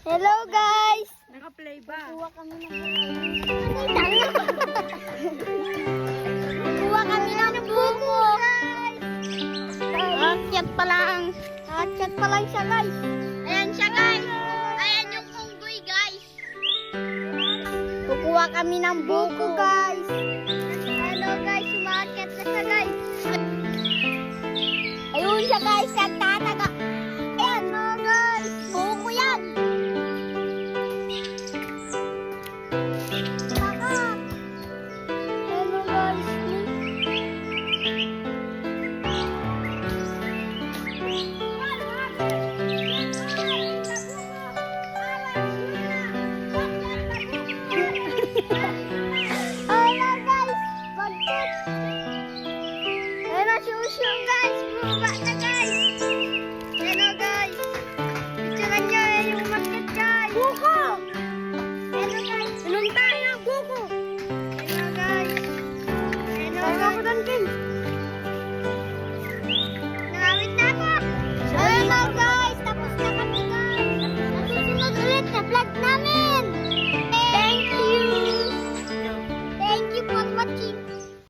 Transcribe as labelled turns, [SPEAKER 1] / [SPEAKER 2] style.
[SPEAKER 1] Hello guys!
[SPEAKER 2] Naka-play ba?
[SPEAKER 1] Kuha kami ng Kuha kami ng buko.
[SPEAKER 2] Akyat pa lang.
[SPEAKER 1] Akyat pa lang siya guys.
[SPEAKER 2] Ayan siya guys. Ayan yung unggoy guys.
[SPEAKER 1] Kukuha kami ng buko guys. Hello guys, umakyat na siya guys. Ayun siya guys,